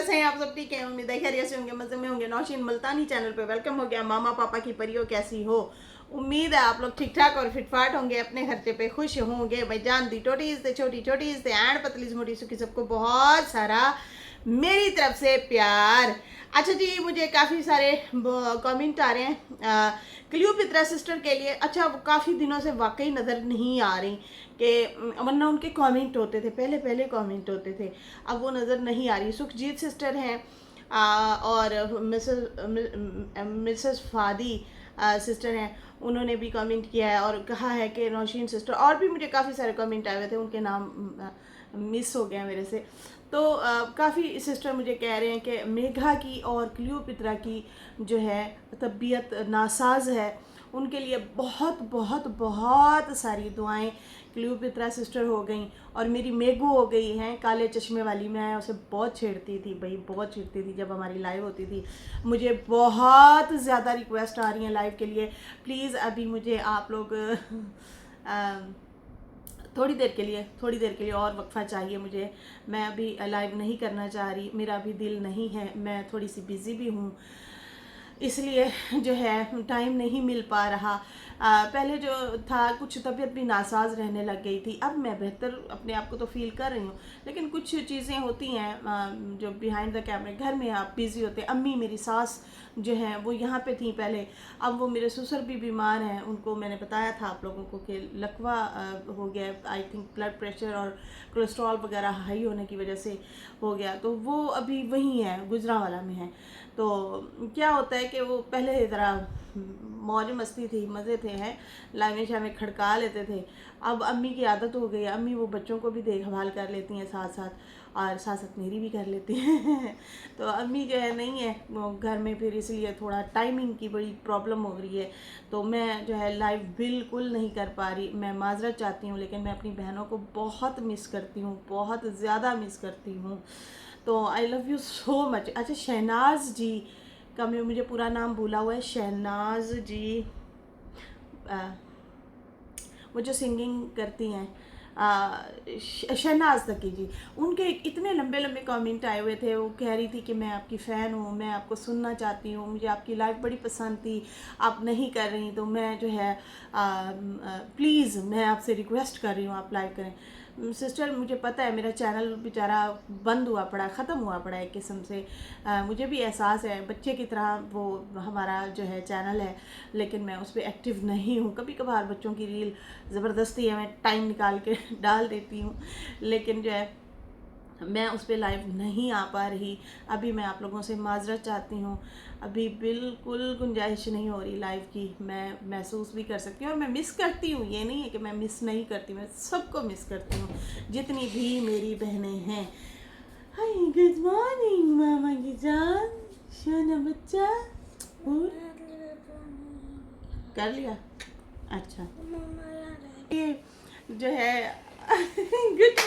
कैसे हैं आप सब? ठीक है, उम्मीद है खैरियत से होंगे, मजे में होंगे। नौशीन मुल्तानी चैनल पे वेलकम हो गया। मामा पापा की परियों कैसी हो? उम्मीद है आप लोग ठीक ठाक और फिटफाट होंगे, अपने खर्चे पे खुश होंगे। भाई जान दी टोटीज थे, छोटी छोटीज थे, एंड पतली मोटी सुखी, सबको बहुत सारा मेरी तरफ से प्यार। अच्छा जी, मुझे काफ़ी सारे कमेंट आ रहे हैं क्लियोपेत्रा सिस्टर के लिए। अच्छा, वो काफ़ी दिनों से वाकई नज़र नहीं आ रही कि वरना उनके कमेंट होते थे, पहले पहले कमेंट होते थे, अब वो नज़र नहीं आ रही। सुखजीत सिस्टर हैं और मिसेस फादी सिस्टर हैं, उन्होंने भी कमेंट किया है और कहा है कि नौशीन सिस्टर, और भी मुझे काफ़ी सारे कमेंट आए हुए थे, उनके नाम मिस हो गए मेरे से। तो काफ़ी सिस्टर मुझे कह रहे हैं कि मेघा की और क्लियोपेत्रा की जो है तबीयत नासाज है, उनके लिए बहुत बहुत बहुत सारी दुआएं। क्लियोपेत्रा सिस्टर हो गई और मेरी मेघू हो गई हैं काले चश्मे वाली। मैं उसे बहुत छेड़ती थी भाई, बहुत छेड़ती थी जब हमारी लाइव होती थी। मुझे बहुत ज़्यादा रिक्वेस्ट आ रही हैं लाइव के लिए। प्लीज़ अभी मुझे आप लोग थोड़ी देर के लिए और वक्फा चाहिए मुझे। मैं अभी लाइव नहीं करना चाह रही, मेरा अभी दिल नहीं है, मैं थोड़ी सी बिज़ी भी हूँ, इसलिए जो है टाइम नहीं मिल पा रहा। पहले जो था कुछ तबीयत भी नासाज रहने लग गई थी, अब मैं बेहतर अपने आप को तो फील कर रही हूँ, लेकिन कुछ चीज़ें होती हैं जो बिहाइंड द कैमरे। घर में आप बिज़ी होते हैं। अम्मी मेरी सास जो हैं वो यहाँ पे थी पहले, अब वो मेरे ससुर भी बीमार हैं। उनको मैंने बताया था आप लोगों को कि लकवा हो गया, आई थिंक ब्लड प्रेशर और कोलेस्ट्रॉल वगैरह हाई होने की वजह से हो गया, तो वो अभी वहीं है, गुजरांवाला में है। तो क्या होता है कि वो पहले तरह मौज मस्ती थी, मज़े थे, हैं लाइवें शामें खड़का लेते थे। अब अम्मी की आदत हो गई है, अम्मी वो बच्चों को भी देखभाल कर लेती हैं साथ साथ, और साथ साथ मेरी भी कर लेती हैं तो अम्मी जो है नहीं है वो घर में, फिर इसलिए थोड़ा टाइमिंग की बड़ी प्रॉब्लम हो रही है। तो मैं जो है लाइव बिल्कुल नहीं कर पा रही, मैं माजरत चाहती हूँ, लेकिन मैं अपनी बहनों को बहुत मिस करती हूँ, बहुत ज़्यादा मिस करती हूँ। तो I love you so much. अच्छा, शहनाज जी का मैं मुझे पूरा नाम भूला हुआ है। शहनाज जी वो जो सिंगिंग करती हैं, शहनाज तकी जी, उनके इतने लंबे लंबे कमेंट आए हुए थे। वो कह रही थी कि मैं आपकी फ़ैन हूँ, मैं आपको सुनना चाहती हूँ, मुझे आपकी लाइव बड़ी पसंद थी, आप नहीं कर रही, तो मैं जो है प्लीज़ मैं आपसे रिक्वेस्ट कर रही हूँ आप लाइव करें। सिस्टर, मुझे पता है मेरा चैनल बेचारा बंद हुआ पड़ा, ख़त्म हुआ पड़ा है एक किस्म से। मुझे भी एहसास है, बच्चे की तरह वो हमारा जो है चैनल है, लेकिन मैं उस पर एक्टिव नहीं हूँ। कभी कभार बच्चों की रील ज़बरदस्ती है, मैं टाइम निकाल के डाल देती हूँ, लेकिन जो है मैं उस पर लाइव नहीं आ पा रही। अभी मैं आप लोगों से माजरत चाहती हूँ, अभी बिल्कुल गुंजाइश नहीं हो रही लाइव की। मैं महसूस भी कर सकती हूँ और मैं मिस करती हूँ, ये नहीं है कि मैं मिस नहीं करती, मैं सबको मिस करती हूँ, जितनी भी मेरी बहनें हैं। हाय, गुड मॉर्निंग मामा की जान, सोना बच्चा। और कर लिया? अच्छा, ये जो है गुड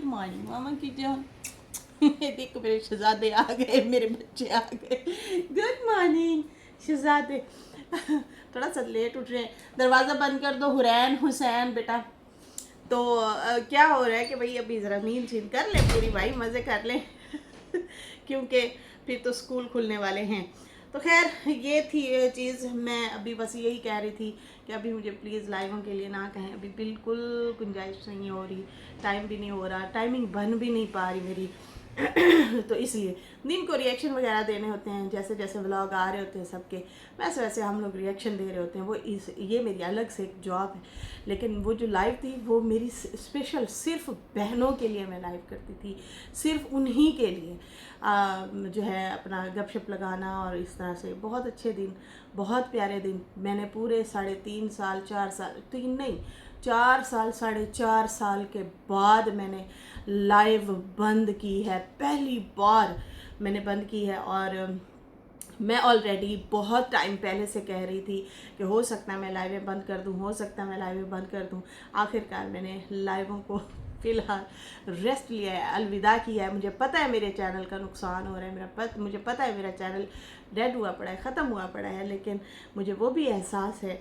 मॉर्निंग मामा की जान देखो मेरे शहजादे आ गए, मेरे बच्चे आ गए। गुड मॉर्निंग शहजादे थोड़ा सा लेट उठ रहे हैं। दरवाज़ा बंद कर दो हुरैन हुसैन बेटा। तो क्या हो रहा है कि भाई अभी ज़रा नींद छीन कर ले पूरी भाई, मज़े कर ले क्योंकि फिर तो स्कूल खुलने वाले हैं। तो खैर ये थी ये चीज़, मैं अभी बस यही कह रही थी कि अभी मुझे प्लीज़ लाइवों के लिए ना कहें, अभी बिल्कुल गुंजाइश नहीं हो रही, टाइम भी नहीं हो रहा, टाइमिंग बन भी नहीं पा रही मेरी तो इसलिए दिन को रिएक्शन वगैरह देने होते हैं, जैसे जैसे व्लॉग आ रहे होते हैं सबके, वैसे वैसे हम लोग रिएक्शन दे रहे होते हैं। वो ये मेरी अलग से एक जॉब है, लेकिन वो जो लाइव थी वो मेरी स्पेशल सिर्फ बहनों के लिए मैं लाइव करती थी, सिर्फ उन्हीं के लिए जो है अपना गपशप लगाना, और इस तरह से बहुत अच्छे दिन, बहुत प्यारे दिन। मैंने पूरे 3.5 साल 4 साल, 3 नहीं 4 साल 4.5 साल के बाद मैंने लाइव बंद की है, पहली बार मैंने बंद की है। और मैं ऑलरेडी बहुत टाइम पहले से कह रही थी कि हो सकता है मैं लाइवें बंद कर दूं, हो सकता है मैं लाइवें बंद कर दूं। आखिरकार मैंने लाइवों को फ़िलहाल रेस्ट लिया है, अलविदा किया है। मुझे पता है मेरे चैनल का नुकसान हो रहा है, मुझे पता है मेरा चैनल डेड हुआ पड़ा है, ख़त्म हुआ पड़ा है, लेकिन मुझे वो भी एहसास है।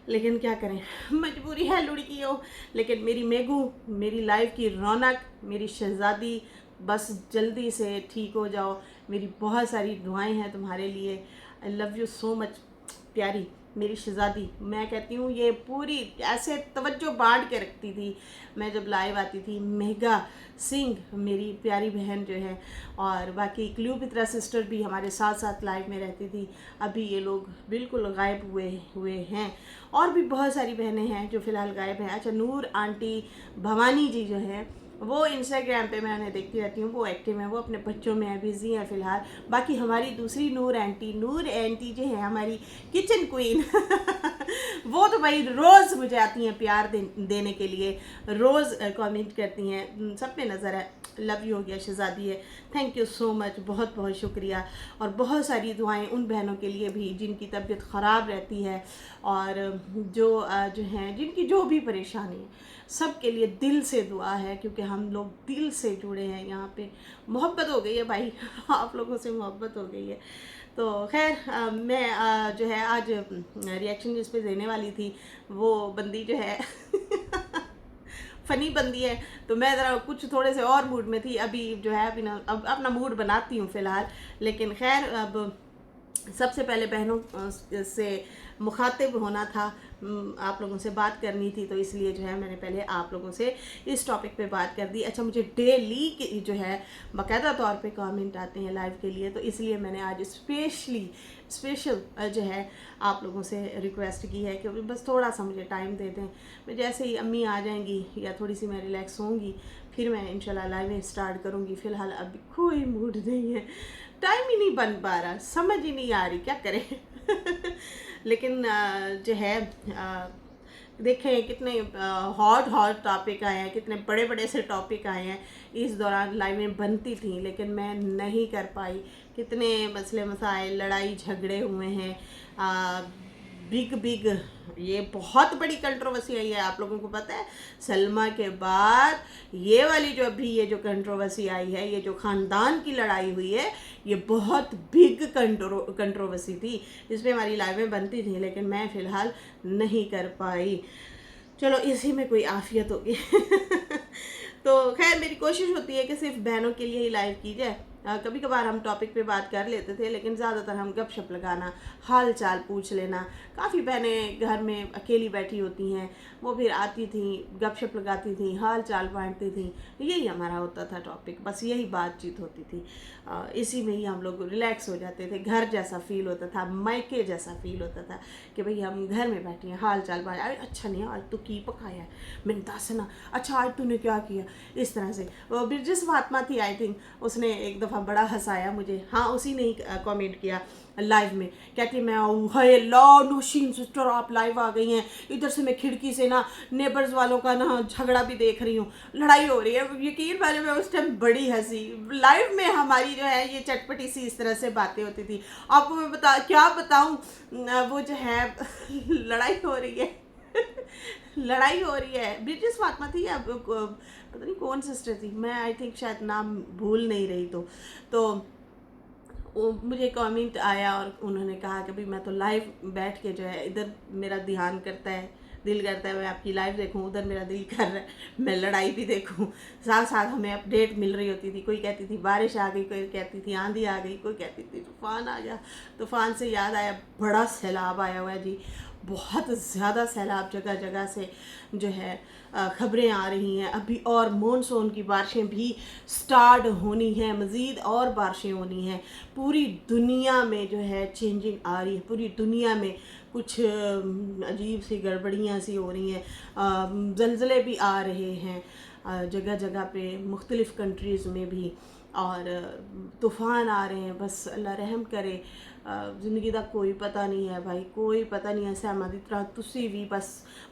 लेकिन क्या करें, मजबूरी है लुड़की हो। लेकिन मेरी मेगू, मेरी लाइफ की रौनक, मेरी शहजादी बस जल्दी से ठीक हो जाओ। मेरी बहुत सारी दुआएं हैं तुम्हारे लिए। I love you so much प्यारी मेरी शहज़ादी। मैं कहती हूँ ये पूरी ऐसे तवज्जो बांट के रखती थी मैं जब लाइव आती थी। मेघा सिंह मेरी प्यारी बहन जो है, और बाकी क्लियोपेत्रा सिस्टर भी हमारे साथ साथ लाइव में रहती थी। अभी ये लोग बिल्कुल गायब हुए हैं। और भी बहुत सारी बहनें हैं जो फ़िलहाल गायब हैं। अच्छा, नूर आंटी भवानी जी जो है वो इंस्टाग्राम पे मैं उन्हें देखती रहती हूँ, वो एक्टिव है, वो अपने बच्चों में है, बिजी है फ़िलहाल। बाकी हमारी दूसरी नूर आंटी जो है हमारी किचन क्वीन वो तो भाई रोज़ मुझे आती हैं प्यार देने के लिए, रोज़ कमेंट करती हैं, सब पे नज़र है। लव यू हो गया शहज़ादी है, थैंक यू सो मच, बहुत बहुत शुक्रिया। और बहुत सारी दुआएं उन बहनों के लिए भी जिनकी तबीयत ख़राब रहती है और जो हैं जिनकी जो भी परेशानी है, सब के लिए दिल से दुआ है, क्योंकि हम लोग दिल से जुड़े हैं यहाँ पे। मोहब्बत हो गई है भाई आप लोगों से मोहब्बत हो गई है। तो खैर मैं जो है आज रिएक्शन जिस पे देने वाली थी वो बंदी जो है फनी बंदी है, तो मैं ज़रा कुछ थोड़े से और मूड में थी। अभी जो है अभी ना अब अपना मूड बनाती हूँ फ़िलहाल। लेकिन खैर अब सबसे पहले बहनों से मुखातिब होना था, आप लोगों से बात करनी थी, तो इसलिए जो है मैंने पहले आप लोगों से इस टॉपिक पे बात कर दी। अच्छा, मुझे डेली जो है बाकायदा तौर पे कमेंट आते हैं लाइव के लिए, तो इसलिए मैंने आज स्पेशल जो है आप लोगों से रिक्वेस्ट की है कि बस थोड़ा सा मुझे टाइम दे दें। मैं जैसे ही अम्मी आ जाएंगी या थोड़ी सी मैं रिलैक्स होंगी फिर मैं इंशाल्लाह लाइव में स्टार्ट करूँगी। फ़िलहाल अभी कोई मूड नहीं है, टाइम ही नहीं बन पा रहा, समझ ही नहीं आ रही क्या करें लेकिन जो है देखें कितने हॉट टॉपिक आए हैं, कितने बड़े बड़े से टॉपिक आए हैं। इस दौरान लाइव में बनती थी लेकिन मैं नहीं कर पाई। कितने मसले मसाइल, लड़ाई झगड़े हुए हैं, बिग ये बहुत बड़ी कंट्रोवर्सी आई है। आप लोगों को पता है सलमा के बाद ये वाली जो अभी ये जो कंट्रोवर्सी आई है, ये जो ख़ानदान की लड़ाई हुई है, ये बहुत बिग कंट्रोवर्सी थी। इस पर हमारी लाइवें बनती थी लेकिन मैं फ़िलहाल नहीं कर पाई। चलो इसी में कोई आफियत होगी तो खैर मेरी कोशिश होती है कि सिर्फ बहनों के लिए ही लाइव की जाए। कभी कभार हम टॉपिक पे बात कर लेते थे लेकिन ज़्यादातर हम गपशप लगाना, हाल चाल पूछ लेना। काफ़ी बहनें घर में अकेली बैठी होती हैं, वो फिर आती थी, गपशप लगाती थी, हाल चाल बांटती थी। यही हमारा होता था टॉपिक, बस यही बातचीत होती थी। इसी में ही हम लोग रिलैक्स हो जाते थे। घर जैसा फील होता था, मायके जैसा फील होता था कि भाई हम घर में बैठे हैं, हाल चाल बांट। अरे अच्छा नहीं आज तो की पकाया है, मैंने दसना, अच्छा आज तूने क्या किया, इस तरह से। बिरजिस फातिमा थी आई थिंक, उसने एक दफ़ा बड़ा हंसाया मुझे। हाँ, उसी ने ही कमेंट किया लाइव में, कहती मैं हाय अल्लाह नौशीन सिस्टर आप लाइव आ गई हैं, इधर से मैं खिड़की से ना नेबर्स वालों का ना झगड़ा भी देख रही हूँ, लड़ाई हो रही है। यकीन वाले में उस टाइम बड़ी हंसी। लाइव में हमारी जो है ये चटपटी सी इस तरह से बातें होती थी। आपको मैं क्या बताऊँ, वो जो है लड़ाई हो रही है लड़ाई हो रही है। ब्रिटिश फातिमा थी या पता नहीं कौन सिस्टर थी, मैं आई थिंक शायद नाम भूल नहीं रही। तो मुझे कमेंट आया और उन्होंने कहा कि भाई मैं तो लाइव बैठ के जो है इधर मेरा ध्यान करता है, दिल करता है मैं आपकी लाइव देखूं, उधर मेरा दिल कर रहा है मैं लड़ाई भी देखूं। साथ साथ हमें अपडेट मिल रही होती थी। कोई कहती थी बारिश आ गई, कोई कहती थी आंधी आ गई, कोई कहती थी तूफ़ान आ गया। तूफ़ान से याद आया बड़ा सैलाब आया हुआ है जी, बहुत ज़्यादा सैलाब, जगह जगह से जो है ख़बरें आ रही हैं अभी। और मानसून की बारिशें भी स्टार्ट होनी हैं, मज़ीद और बारिशें होनी हैं। पूरी दुनिया में जो है चेंजिंग आ रही है, पूरी दुनिया में कुछ अजीब सी गड़बड़ियाँ सी हो रही हैं। ज़लज़ले भी आ रहे हैं जगह जगह पे, मुख्तलिफ़ कंट्रीज़ में भी, और तूफ़ान आ रहे हैं। बस अल्लाह रहम करे। ज़िंदगी का कोई पता नहीं है भाई, कोई पता नहीं है। सहमा की तरह तुसी भी बस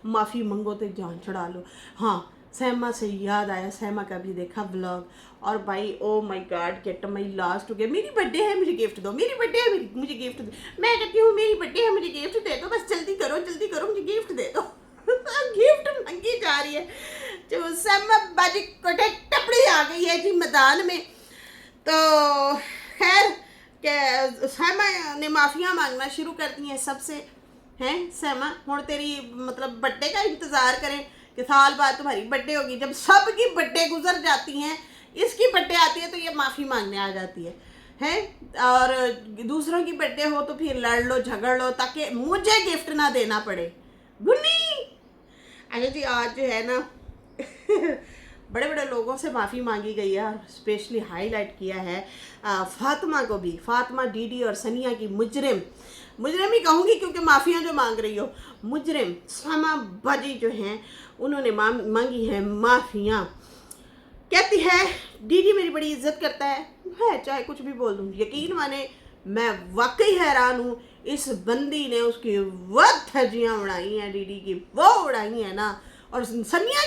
माफ़ी मंगो तो जान चढ़ा लो। हाँ, सहमा से याद आया, सहमा का भी देखा व्लॉग, और भाई oh my God get my last हो गया। मेरी बर्थडे है, मुझे गिफ्ट दो, मेरी बर्थडे है, मुझे गिफ्ट दो। मैं कहती हूँ मेरी बर्थडे है, मुझे गिफ्ट दे दो, बस जल्दी करो मुझे गिफ्ट दे दो गिफ्ट मंगी जा रही है। जो सहमा बाजी कोटे टपड़ी आ गई है जी मैदान में। तो खैर के सहमा ने माफ़ियाँ मांगना शुरू कर दी हैं सबसे, हैं सहमा हुण तेरी मतलब बर्थडे का इंतज़ार करें कि साल बाद तुम्हारी बर्थडे होगी। जब सब की बर्थडे गुजर जाती हैं, इसकी बर्थडे आती है तो ये माफ़ी मांगने आ जाती है, और दूसरों की बर्थडे हो तो फिर लड़ लो झगड़ लो ताकि मुझे गिफ्ट ना देना पड़े। गुन्नी अच्छा जी, आज जो है ना बड़े बड़े लोगों से माफ़ी मांगी गई है और स्पेशली हाईलाइट किया है फातिमा को भी। फातिमा, डीडी और सनिया की मुजरिम ही कहूँगी क्योंकि माफ़ियाँ जो मांग रही हो, मुजरिम सामा बाजी जो हैं उन्होंने मांगी है माफ़ियाँ। कहती है डीडी मेरी बड़ी इज्जत करता है चाहे कुछ भी बोल दूँ। यकीन माने मैं वाकई हैरान हूँ, इस बंदी ने उसकी वो धज्जियाँ उड़ाई हैं, डीडी की वो उड़ाई हैं ना, और सनिया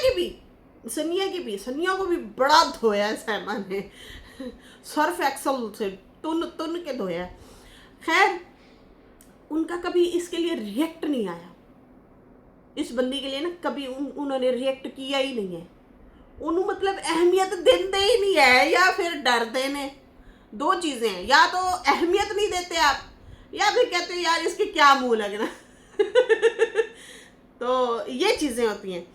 को भी बड़ा धोया है सैमा ने, सर्फ एक्सल से तुन के धोया। खैर उनका कभी इसके लिए रिएक्ट नहीं आया, इस बंदी के लिए ना कभी उन्होंने रिएक्ट किया ही नहीं है। उन्होंने मतलब अहमियत देते ही नहीं है या फिर डरते ने, दो चीज़ें हैं, या तो अहमियत नहीं देते आप या फिर कहते हो यार इसके क्या मुंह लगना तो ये चीज़ें होती हैं।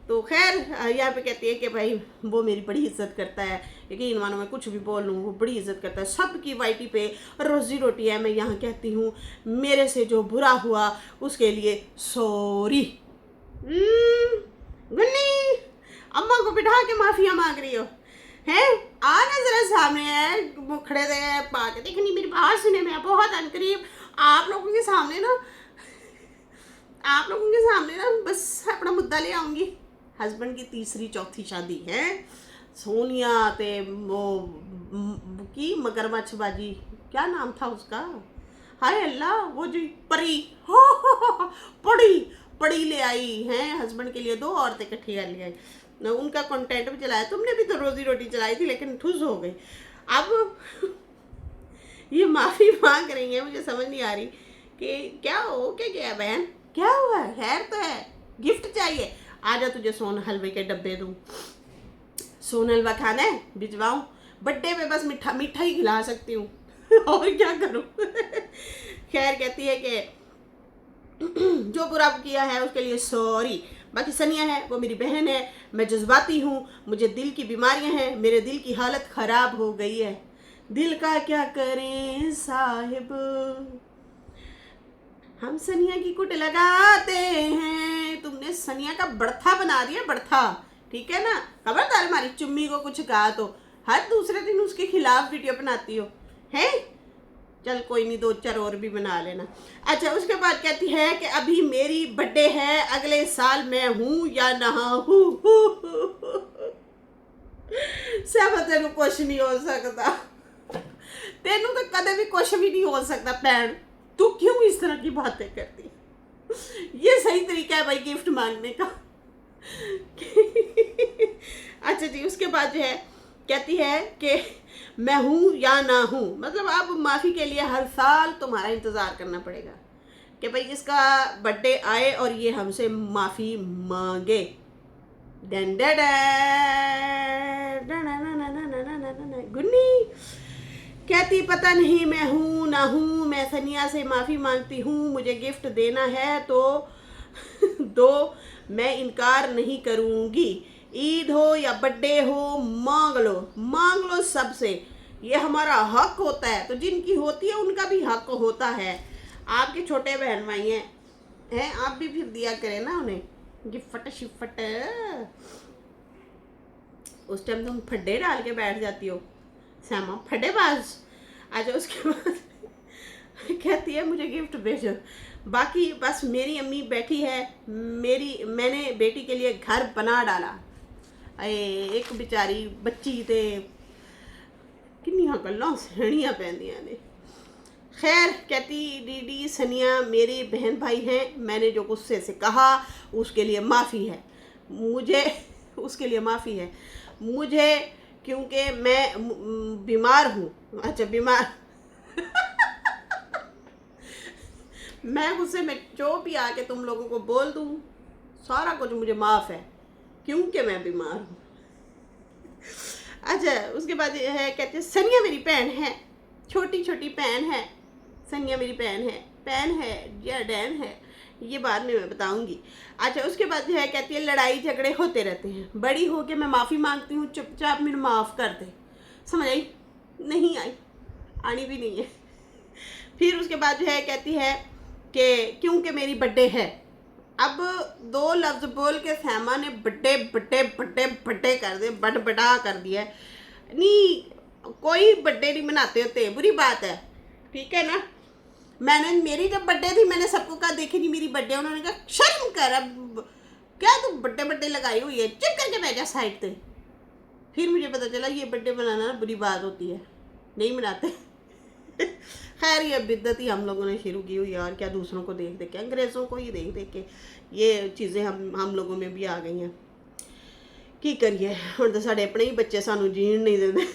तो खैर यहाँ पे कहती है कि भाई वो मेरी बड़ी इज्जत करता है, यकीन मानो मैं कुछ भी बोल लूँ वो बड़ी इज्जत करता है, सबकी वाइटी पे रोजी रोटी है। मैं यहाँ कहती हूँ मेरे से जो बुरा हुआ उसके लिए सॉरी। गुन्नी अम्मा को बिठा के माफिया मांग रही हो हैं, आना जरा सामने है, वो खड़े थे पाके देखनी मेरी बात सुने, मैं बहुत अनकरीब आप लोगों के सामने ना बस अपना मुद्दा ले आऊँगी। हस्बैंड की तीसरी चौथी शादी है, सोनिया ते वो की मगरमच्छबाजी क्या नाम था उसका, हाय अल्लाह, वो जो पड़ी ले आई हैं हस्बैंड के लिए, दो औरतें इकट्ठी कर ले आई, उनका कंटेंट भी चलाया। तुमने भी तो रोजी रोटी चलाई थी लेकिन ठुस हो गई। अब ये माफ़ी मांग रही है, मुझे समझ नहीं आ रही कि क्या हो क्या बहन, क्या हुआ, खैर तो है, गिफ्ट चाहिए, आजा तुझे सोन हलवे के डब्बे दूँ, सोन हलवा खाना है भिजवाऊँ, बर्थडे पे बस मीठा ही खिला सकती हूँ और क्या करूँ खैर कहती है कि जो बुरा किया है उसके लिए सॉरी। बाकी सनिया है वो मेरी बहन है, मैं जज्बाती हूँ, मुझे दिल की बीमारियाँ हैं, मेरे दिल की हालत ख़राब हो गई है, दिल का क्या करें साहिब, हम सनिया की कुट लगाते हैं। तुमने सनिया का बड़था बना दिया, बड़था, ठीक है ना, खबरदार हमारी चुम्मी को कुछ कहा तो हर दूसरे दिन उसके खिलाफ वीडियो बनाती हो है। चल कोई नहीं, दो चार और भी बना लेना। अच्छा उसके बाद कहती है कि अभी मेरी बर्थडे है, अगले साल मैं हूँ या ना हूँ सब तेनू कुछ नहीं हो सकता, तेनू तो कदे भी कुछ भी नहीं हो सकता भैन, तू क्यों इस तरह की बातें करती, ये सही तरीका है भाई गिफ्ट मांगने का अच्छा जी उसके बाद जो है कहती है कि मैं हूँ या ना हूँ, मतलब अब माफ़ी के लिए हर साल तुम्हारा इंतज़ार करना पड़ेगा कि भाई इसका बर्थडे आए और ये हमसे माफ़ी मांगे। गुन्नी कहती पता नहीं मैं हूँ ना हूँ, मैं सनिया से माफ़ी मांगती हूँ, मुझे गिफ्ट देना है तो दो, मैं इनकार नहीं करूँगी, ईद हो या बर्थडे हो मांग लो सबसे, ये हमारा हक होता है। तो जिनकी होती है उनका भी हक होता है, आपके छोटे बहन भाई हैं आप भी फिर दिया करें ना उन्हें गिफ्ट शिफ्ट। उस टाइम तुम फड्डे डाल के बैठ जाती हो श्यामा, फड्डेबाज। अच्छा उसके बाद कहती है मुझे गिफ्ट भेजो। बाकी बस मेरी अम्मी बैठी है, मैंने बेटी के लिए घर बना डाला, एक बेचारी बच्ची ते किन्नियां गल्लां सहनियां पैंदियां ने। खैर कहती डीडी सनिया मेरे बहन भाई हैं, मैंने जो गुस्से से कहा उसके लिए माफ़ी है, मुझे उसके लिए माफ़ी है मुझे, क्योंकि मैं बीमार हूँ। अच्छा बीमार मैं गुस्से में जो भी आके तुम लोगों को बोल दूँ सारा कुछ मुझे माफ़ है क्योंकि मैं बीमार हूँ। अच्छा उसके बाद है कहते हैं सनिया मेरी बहन है, छोटी छोटी बहन है, सनिया मेरी बहन है या डैन है, ये बाद में मैं बताऊंगी। अच्छा उसके बाद जो है कहती है लड़ाई झगड़े होते रहते हैं, बड़ी हो के मैं माफ़ी मांगती हूँ, चुपचाप मेरे माफ़ कर दे। समझ आई? नहीं आई, आनी भी नहीं है। फिर उसके बाद जो है कहती है कि क्योंकि मेरी बर्थडे है। अब 2 लफ्ज़ बोल के सैमा ने बड्डे बड्डे बड्डे बड्डे कर दिए, बड़ा कर दिया। नहीं, कोई बर्थडे नहीं मनाते होते, बुरी बात है, ठीक है ना। मैंने, मेरी जब बर्थडे थी मैंने सबको कहा देखी नहीं मेरी बर्थडे, उन्होंने कहा शर्म कर, अब क्या तू बर्थडे लगाई हुई है, चुप करके बैठ जा साइड पे। फिर मुझे पता चला ये बर्थडे मनाना बुरी बात होती है, नहीं मनाते। खैर ये बिद्दत ही हम लोगों ने शुरू की हुई है, और क्या दूसरों को देख देख के, अंग्रेज़ों को ही देख देख के ये चीज़ें हम लोगों में भी आ गई हैं। की करिए, हम तो साढ़े अपने ही बच्चे सानू जीण नहीं देते।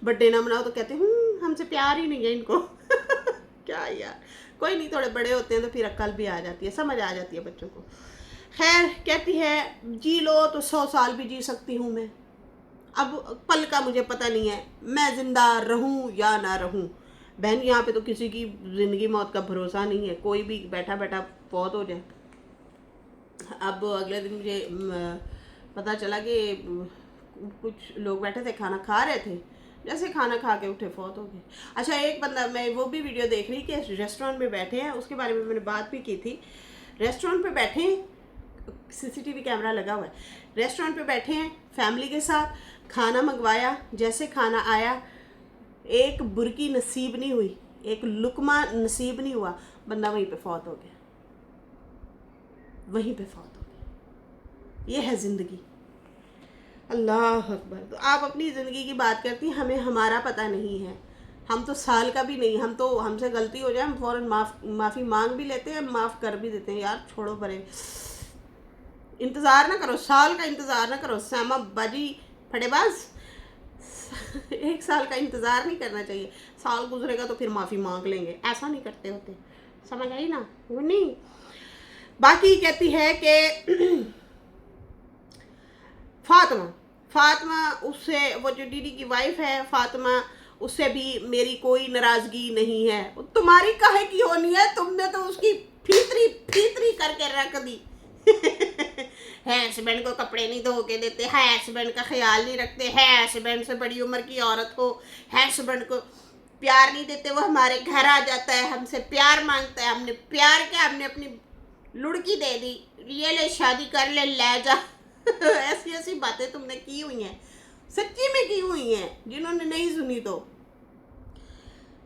बर्थडे ना मनाओ तो कहते हमसे प्यार ही नहीं है इनको। क्या यार, कोई नहीं, थोड़े बड़े होते हैं तो फिर अक्ल भी आ जाती है, समझ आ जाती है बच्चों को। खैर कहती है जी लो तो 100 साल भी जी सकती हूँ मैं, अब पल का मुझे पता नहीं है मैं ज़िंदा रहूँ या ना रहूँ। बहन यहाँ पे तो किसी की ज़िंदगी मौत का भरोसा नहीं है, कोई भी बैठा बैठा फौत हो जाए। अब अगले दिन मुझे पता चला कि कुछ लोग बैठे थे, खाना खा रहे थे, जैसे खाना खा के उठे फौत हो गए। अच्छा, एक बंदा, मैं वो भी वीडियो देख रही कि रेस्टोरेंट में बैठे हैं, उसके बारे में मैंने बात भी की थी। रेस्टोरेंट पे बैठे हैं, CCTV कैमरा लगा हुआ है, रेस्टोरेंट पे बैठे हैं फैमिली के साथ, खाना मंगवाया, जैसे खाना आया एक बुरकी नसीब नहीं हुई, एक लुकमा नसीब नहीं हुआ, बंदा वहीं पे फौत हो गया, वहीं पे फौत हो गया। ये है ज़िंदगी। अल्लाह अकबर। तो आप अपनी ज़िंदगी की बात करती हैं, हमें हमारा पता नहीं है, हम तो साल का भी नहीं, हम तो हमसे गलती हो जाए हम फ़ौरन माफ़ी मांग भी लेते हैं, माफ़ कर भी देते हैं। यार छोड़ो परे, इंतज़ार ना करो, साल का इंतज़ार ना करो सैमा बाजी फटेबाज। 1 साल का इंतज़ार नहीं करना चाहिए, साल गुजरेगा तो फिर माफ़ी मांग लेंगे, ऐसा नहीं करते होते, समझ आई ना? वो नहीं। बाकी कहती है कि फातिमा उससे, वो जो दीदी की वाइफ है फातिमा, उससे भी मेरी कोई नाराज़गी नहीं है। तुम्हारी काहे की होनी है, तुमने तो उसकी फीतरी करके रख दी। है हस्बैंड को कपड़े नहीं धो के देते, है हस्बैंड का ख्याल नहीं रखते, है हस्बैंड से बड़ी उम्र की औरत हो, है हस्बैंड को प्यार नहीं देते, वो हमारे घर आ जाता है, हमसे प्यार मांगता है, हमने प्यार किया, हमने अपनी लुड़की दे दी, ये ले शादी कर ले जा। ऐसी ऐसी बातें तुमने की हुई हैं, सच्ची में की हुई हैं, जिन्होंने नहीं सुनी तो।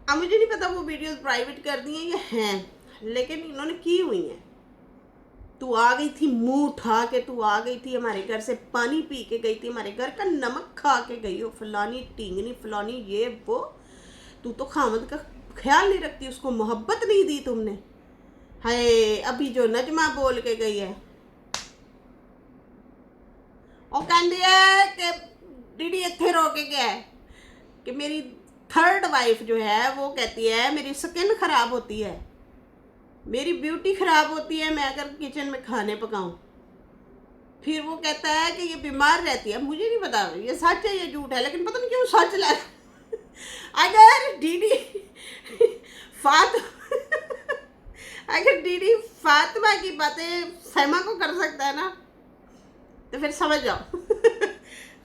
अब मुझे नहीं पता वो वीडियोस प्राइवेट कर दी हैं या हैं, लेकिन इन्होंने की हुई हैं। तू आ गई थी मुंह उठा के, तू आ गई थी हमारे घर से पानी पी के गई थी, हमारे घर का नमक खा के गई हो, फलानी टींगनी फलानी ये वो। तू तो खामद का ख्याल नहीं रखती, उसको मोहब्बत नहीं दी तुमने। हाय, अभी जो नजमा बोल के गई है, और कहती है कि दीदी इत्थे रो के गया है कि मेरी 3rd वाइफ जो है वो कहती है मेरी स्किन खराब होती है, मेरी ब्यूटी ख़राब होती है मैं अगर किचन में खाने पकाऊं। फिर वो कहता है कि ये बीमार रहती है। मुझे नहीं पता ये सच है ये झूठ है, लेकिन पता नहीं क्यों सच लग। अगर दीदी फातिमा की बातें सैमा को कर सकता है ना, तो फिर समझ जाओ।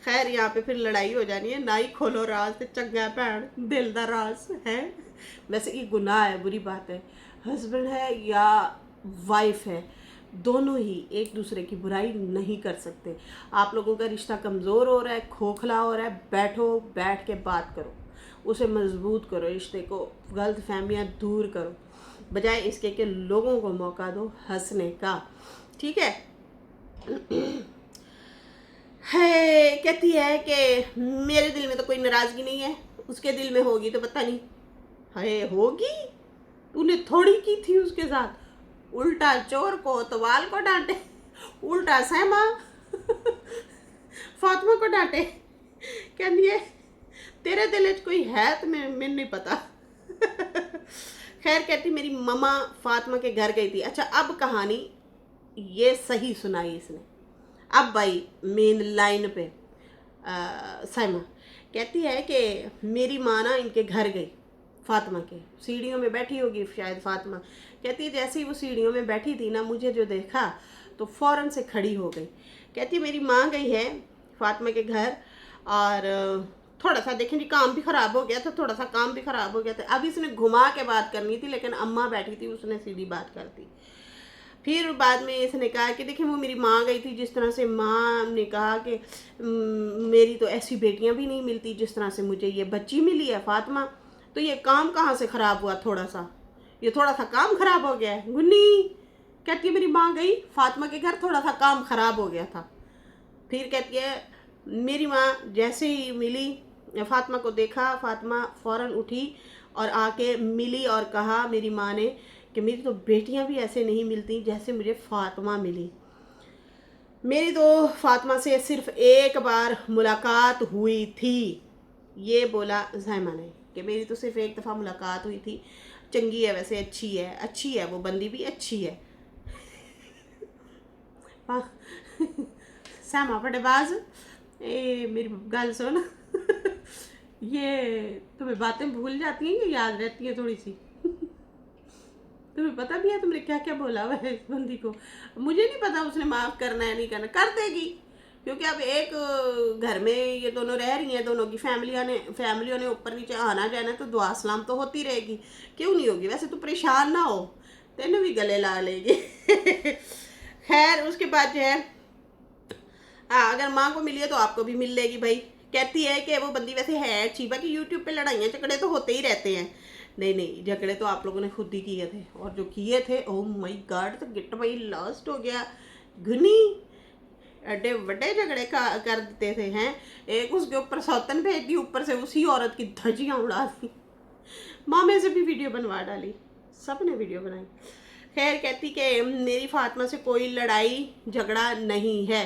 खैर यहाँ पे फिर लड़ाई हो जानी है, ना ही खोलो राज तो चंगा भैन दिल दा राज है। वैसे ये गुनाह है, बुरी बात है, हस्बैंड है या वाइफ है, दोनों ही एक दूसरे की बुराई नहीं कर सकते। आप लोगों का रिश्ता कमज़ोर हो रहा है, खोखला हो रहा है, बैठ के बात करो, उसे मजबूत करो, रिश्ते को गलत फहमियाँ दूर करो, बजाय इसके कि लोगों को मौका दो हंसने का। ठीक है। है कहती है कि मेरे दिल में तो कोई नाराज़गी नहीं है, उसके दिल में होगी तो पता नहीं। है होगी, तूने थोड़ी की थी उसके साथ, उल्टा चोर को तवाल को डांटे, उल्टा सहमा फातिमा को डांटे। कहती है तेरे दिल में कोई है तो मैंने नहीं पता। खैर कहती मेरी मम्मा फातिमा के घर गई थी। अच्छा अब कहानी ये सही सुनाई इसने। अब भाई मेन लाइन पे साइमा कहती है कि मेरी माँ ना इनके घर गई, फातिमा के सीढ़ियों में बैठी होगी शायद फातिमा। कहती है जैसे ही वो सीढ़ियों में बैठी थी ना, मुझे जो देखा तो फ़ौरन से खड़ी हो गई। कहती मेरी माँ गई है फातिमा के घर और थोड़ा सा देखें जी काम भी ख़राब हो गया था, थोड़ा सा काम भी ख़राब हो गया था। अब इसने घुमा के बात करनी थी, लेकिन अम्मा बैठी थी, उसने सीधी बात कर दी। फिर बाद में इसने कहा कि देखिए वो मेरी माँ गई थी, जिस तरह से माँ ने कहा कि मेरी तो ऐसी बेटियाँ भी नहीं मिलती जिस तरह से मुझे ये बच्ची मिली है फातिमा, तो ये काम कहाँ से ख़राब हुआ, थोड़ा सा ये थोड़ा सा काम ख़राब हो गया है। गुन्नी कहती है मेरी माँ गई फातिमा के घर, थोड़ा सा काम ख़राब हो गया था। फिर कहती है मेरी माँ जैसे ही मिली, फातिमा को देखा, फातिमा फ़ौरन उठी और आके मिली और कहा मेरी माँ ने कि मेरी तो बेटियां भी ऐसे नहीं मिलती जैसे मुझे फातिमा मिली। मेरी तो फातिमा से सिर्फ एक बार मुलाकात हुई थी, ये बोला ज़ायमा ने कि मेरी तो सिर्फ एक दफ़ा मुलाकात हुई थी। चंगी है वैसे, अच्छी है वो बंदी भी अच्छी है। सामा पटेबाज, ए मेरी गल सुन ये तुम्हें बातें भूल जाती हैं या याद रहती हैं थोड़ी सी? तुम्हें पता भी है तुमने क्या क्या बोला हुआ है इस बंदी को? मुझे नहीं पता उसने माफ़ करना है नहीं करना, कर देगी, क्योंकि अब एक घर में ये दोनों रह रही हैं, दोनों की फैमिलियों ने ऊपर नीचे आना जाना, तो दुआ सलाम तो होती रहेगी, क्यों नहीं होगी। वैसे तू परेशान ना हो, तेने भी गले ला लेगी खैर उसके बाद जो है अगर माँ को मिली है तो आपको भी मिल लेगी भाई। कहती है कि वो बंदी वैसे है अच्छी, बाकी यूट्यूब पे लड़ाइयाँ झगड़े तो होते ही रहते हैं। नहीं झगड़े तो आप लोगों ने खुद ही किए थे, और जो किए थे ओह माय गॉड, तो गिट्ट भाई लास्ट हो गया। घुनी एडे बड़े झगड़े कर देते थे हैं। एक उसके ऊपर सौतन भेज दी, ऊपर से उसी औरत की धजियाँ उड़ा दी। मामे से भी वीडियो बनवा डाली, सब ने वीडियो बनाई। खैर कहती कि मेरी फातिमा से कोई लड़ाई झगड़ा नहीं है।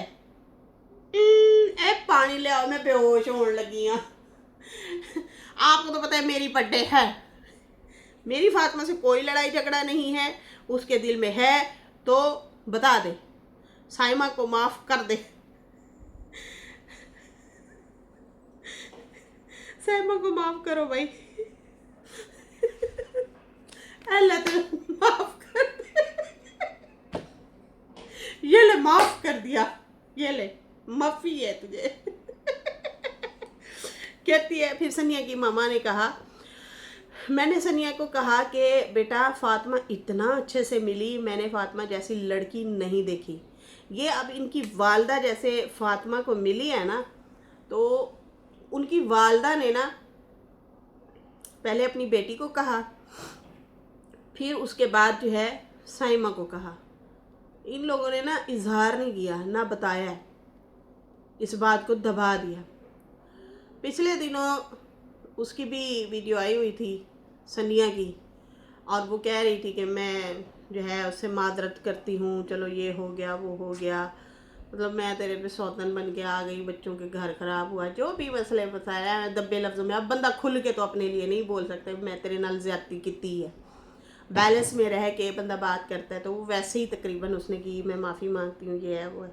ए पानी ले आओ, मैं बेहोश होने लगी हाँ। आपको तो पता है मेरी बर्थडे है, मेरी फातिमा से कोई लड़ाई झगड़ा नहीं है। उसके दिल में है तो बता दे, साइमा को माफ कर दे, साइमा को माफ करो भाई। अल्लाह तो माफ कर दे। ये ले माफ कर दिया, ये ले माफी है तुझे कहती है। फिर सनिया की मामा ने कहा, मैंने सनिया को कहा कि बेटा फातिमा इतना अच्छे से मिली, मैंने फातिमा जैसी लड़की नहीं देखी। ये अब इनकी वालदा जैसे फातिमा को मिली है ना, तो उनकी वालदा ने ना पहले अपनी बेटी को कहा, फिर उसके बाद जो है साइमा को कहा। इन लोगों ने ना इजहार नहीं किया, ना बताया, इस बात को दबा दिया। पिछले दिनों उसकी भी वीडियो आई हुई थी सनिया की, और वो कह रही थी कि मैं जो है उससे मादरत करती हूँ, चलो ये हो गया वो हो गया, मतलब मैं तेरे पे सौतन बन के आ गई, बच्चों के घर ख़राब हुआ, जो भी मसले बताया है दब्बे लफ्ज़ों में। अब बंदा खुल के तो अपने लिए नहीं बोल सकता मैं तेरे नाल ज़्यादती की है, बैलेंस में रह के बंदा बात करता है, तो वो वैसे ही तकरीबन उसने की, मैं माफ़ी मांगती हूँ, ये है वो है।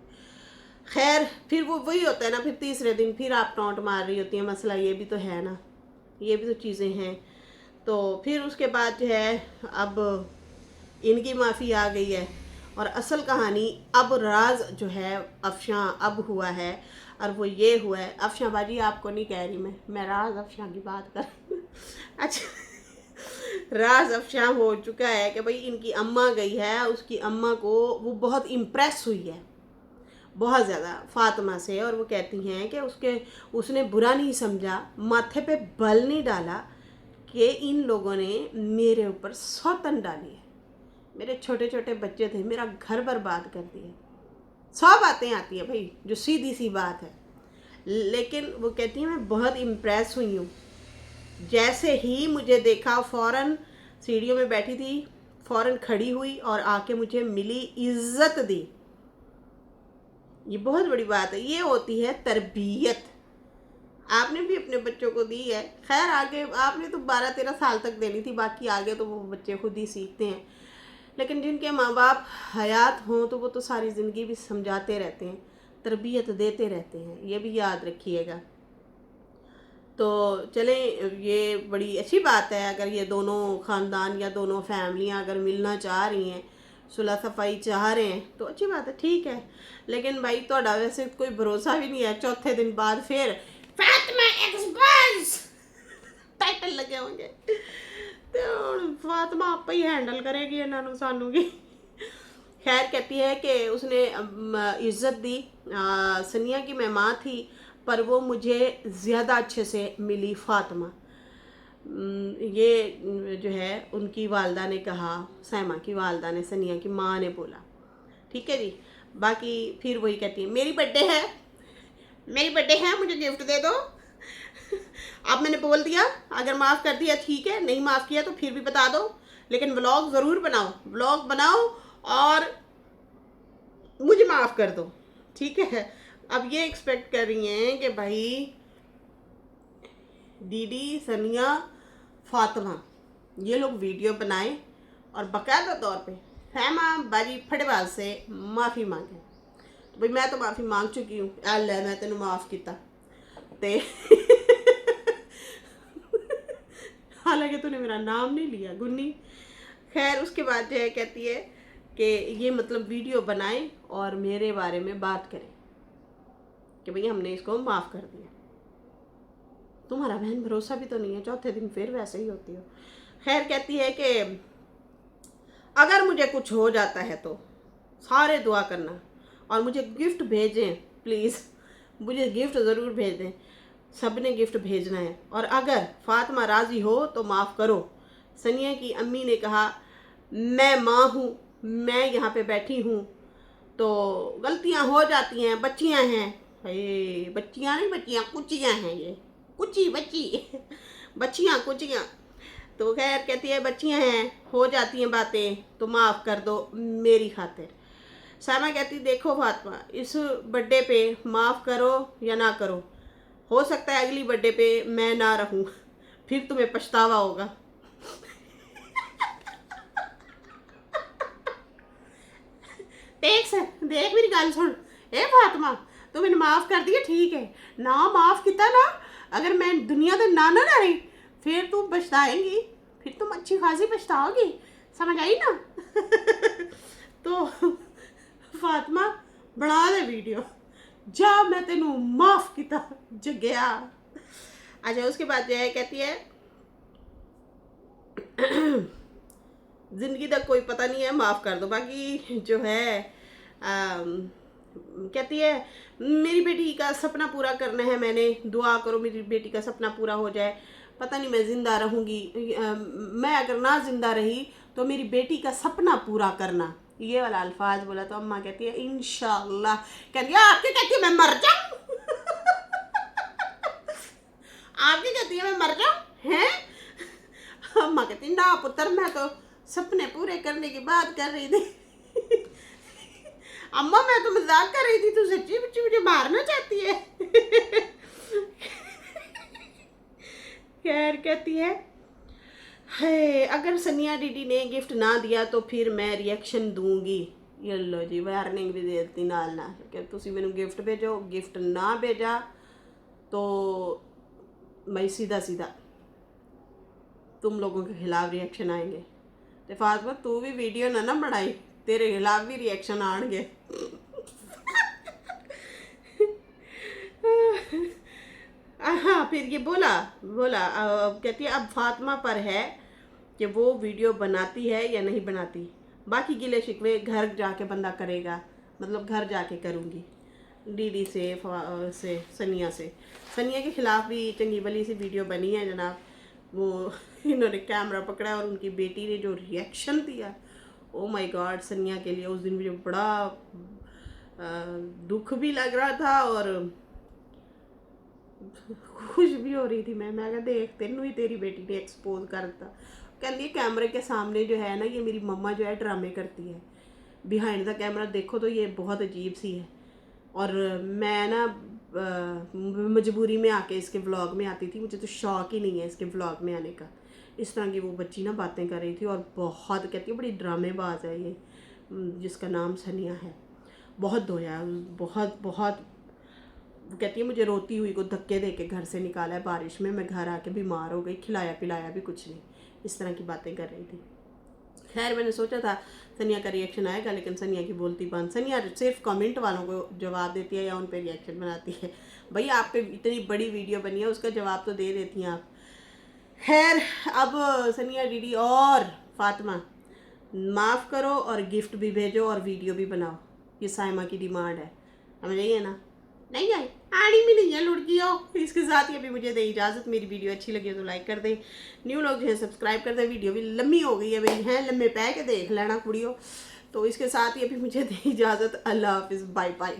खैर फिर वो वही होता है ना, फिर तीसरे दिन फिर आप टोंट मार रही होती हैं, मसला ये भी तो है ना, ये भी तो चीज़ें हैं। तो फिर उसके बाद जो है अब इनकी माफ़ी आ गई है, और असल कहानी अब राज जो है अफशां अब हुआ है, और वो ये हुआ है। अफशां बाजी आपको नहीं कह रही मैं राज अफशां की बात कर अच्छा राज अफशां हो चुका है कि भाई इनकी अम्मा गई है, उसकी अम्मा को वो बहुत इम्प्रेस हुई है बहुत ज़्यादा फातिमा से, और वो कहती हैं कि उसने बुरा नहीं समझा, माथे पे बल नहीं डाला कि इन लोगों ने मेरे ऊपर सौतन डाली है, मेरे छोटे छोटे बच्चे थे, मेरा घर बर्बाद कर दिया। 100 बातें आती हैं भाई जो सीधी सी बात है, लेकिन वो कहती है मैं बहुत इम्प्रेस हुई हूँ। जैसे ही मुझे देखा फ़ौरन सीढ़ियों में बैठी थी, फ़ौरन खड़ी हुई और आके मुझे मिली, इज्जत दी। ये बहुत बड़ी बात है, ये होती है तरबियत। आपने भी अपने बच्चों को दी है, खैर आगे आपने तो 12-13 साल तक देनी थी, बाकी आगे तो वो बच्चे खुद ही सीखते हैं। लेकिन जिनके माँ बाप हयात हों तो वो तो सारी ज़िंदगी भी समझाते रहते हैं, तरबियत देते रहते हैं, ये भी याद रखिएगा। तो चलें, ये बड़ी अच्छी बात है अगर ये दोनों ख़ानदान या दोनों फैमिलियाँ अगर मिलना चाह रही हैं, सुलह सफाई चाह रहे हैं, तो अच्छी बात है, ठीक है। लेकिन भाई थोड़ा वैसे कोई भरोसा भी नहीं है, चौथे दिन बाद फिर फातिमा एक्सपायर होंगे। तो फातिमा आप ही हैंडल करेगी इन्होंने सानू की। खैर कहती है कि उसने इज्जत दी, सनिया की मैं माँ थी पर वो मुझे ज़्यादा अच्छे से मिली फातिमा। ये जो है उनकी वालदा ने कहा, सैमा की वालदा ने, सनिया की माँ ने बोला। ठीक है जी। बाकी फिर वही कहती है मेरी बर्थडे है, मेरी बर्थडे है, मुझे गिफ्ट दे दो। अब मैंने बोल दिया, अगर माफ़ कर दिया ठीक है, नहीं माफ़ किया तो फिर भी बता दो, लेकिन व्लॉग ज़रूर बनाओ, व्लॉग बनाओ और मुझे माफ़ कर दो। ठीक है। अब ये एक्सपेक्ट कर रही हैं कि भाई दीदी, सनिया, फातिमा ये लोग वीडियो बनाएं और बाकायदा तौर पे फैमा बाजी फटेबाज से माफ़ी मांगे। तो भाई मैं तो माफ़ी मांग चुकी हूँ, अल्लाह मैं तेन माफ़ किया ते हालांकि तूने मेरा नाम नहीं लिया गुन्नी। खैर उसके बाद जो है कहती है कि ये मतलब वीडियो बनाएं और मेरे बारे में बात करें कि भैया हमने इसको माफ़ कर दिया। तुम्हारा बहन भरोसा भी तो नहीं है, चौथे दिन फिर वैसे ही होती हो। खैर कहती है कि अगर मुझे कुछ हो जाता है तो सारे दुआ करना और मुझे गिफ्ट भेजें प्लीज़, मुझे गिफ्ट ज़रूर भेज दें, सब ने गिफ्ट भेजना है। और अगर फातिमा राज़ी हो तो माफ़ करो। सनिया की अम्मी ने कहा मैं माँ हूँ, मैं यहाँ पे बैठी हूँ तो गलतियाँ हो जाती हैं, बच्चियाँ हैं। अरे बच्चियाँ नहीं, बच्चियाँ कुचियाँ हैं, ये कुची बच्ची बच्चियाँ कुचियाँ। तो खैर कहती है बच्चियाँ हैं, हो जाती हैं बातें, तो माफ़ कर दो मेरी खातिर। सामा कहती देखो फातिमा, इस बर्थडे पे माफ़ करो या ना करो, हो सकता है अगली बर्थडे पे मैं ना रहूँ, फिर तुम्हें पछतावा होगा। देख मेरी गल सुन, ए फातिमा तू मैंने माफ़ कर दिया ठीक है ना, माफ़ किया ना, अगर मैं दुनिया से ना रही फिर तू पछताएंगी, फिर तुम अच्छी खासी पछताओगी, समझ आई ना। तो फातिमा बना दे वीडियो, जा मैं तेनू माफ़ किया जगया। अच्छा उसके बाद जो है कहती है ज़िंदगी का कोई पता नहीं है, माफ़ कर दो। बाकी जो है कहती है मेरी बेटी का सपना पूरा करना है, मैंने दुआ करो मेरी बेटी का सपना पूरा हो जाए। पता नहीं मैं ज़िंदा रहूँगी, मैं अगर ना ज़िंदा रही तो मेरी बेटी का सपना पूरा करना, ये वाला अल्फाज बोला। तो अम्मा कहती है इंशाल्लाह। कहती है आपकी कहती है मैं मर जाऊँ आपकी कहती है मैं मर जाऊँ हैं। अम्मा कहती ना पुत्र, मैं तो सपने पूरे करने की बात कर रही थी। अम्मा मैं तो मजाक कर रही थी, तू सच्ची बच्ची मुझे मारना चाहती है। खैर कहती है अगर सनिया दीदी ने गिफ्ट ना दिया तो फिर मैं रिएक्शन दूंगी। ये लो जी वार्निंग भी दे दी नाल ना कि तुसी मैनू गिफ्ट भेजो, गिफ्ट ना भेजा तो मैं सीधा सीधा तुम लोगों के खिलाफ रिएक्शन आएंगे। तो फातिमा तू भी वीडियो ना बनाई, तेरे खिलाफ भी रिएक्शन आएंगे। हाँ फिर ये बोला कहती है अब फातिमा पर है कि वो वीडियो बनाती है या नहीं बनाती, बाकी गिले शिकवे घर जाके बंदा करेगा, मतलब घर जाके करूँगी दीदी से सनिया के ख़िलाफ़ भी चंगी भली सी वीडियो बनी है जनाब। वो इन्होंने कैमरा पकड़ा और उनकी बेटी ने जो रिएक्शन दिया, ओ माय गॉड। सनिया के लिए उस दिन मुझे बड़ा दुख भी लग रहा था और खुश भी हो रही थी। मैं कहा देख तेनू ही तेरी बेटी ने एक्सपोज कर दिया। कहती कैमरे के सामने जो है ना, ये मेरी मम्मा जो है ड्रामे करती है, बिहाइंड द कैमरा देखो तो ये बहुत अजीब सी है। और मैं ना मजबूरी में आके इसके व्लॉग में आती थी, मुझे तो शौक ही नहीं है इसके व्लॉग में आने का। इस तरह की वो बच्ची ना बातें कर रही थी और बहुत कहती है बड़ी ड्रामेबाज है ये, जिसका नाम सनिया है। बहुत धोया, बहुत बहुत कहती है मुझे रोती हुई को धक्के दे के घर से निकाला है बारिश में, मैं घर आके बीमार हो गई, खिलाया पिलाया भी कुछ नहीं, इस तरह की बातें कर रही थी। खैर मैंने सोचा था सनिया का रिएक्शन आएगा, लेकिन सनिया की बोलती बंद। सनिया सिर्फ कमेंट वालों को जवाब देती है या उन पर रिएक्शन बनाती है। भैया आप पे इतनी बड़ी वीडियो बनी है, उसका जवाब तो दे देती हैं आप। खैर अब सनिया दीदी और फातिमा माफ़ करो और गिफ्ट भी भेजो और वीडियो भी बनाओ, ये साइमा की डिमांड है, समझ आइए ना। नहीं आई आड़ी में नहीं है लुड़की हो। इसके साथ ही अभी मुझे दे इजाज़त। मेरी वीडियो अच्छी लगी तो लाइक कर दें, न्यू लोग जो है सब्सक्राइब कर दें। वीडियो भी लंबी हो गई है भाई, हैं लम्बे पै के देख लेना कुड़ियों। तो इसके साथ ही अभी मुझे दे इजाज़त। अल्लाह हाफिज़, बाय बाय।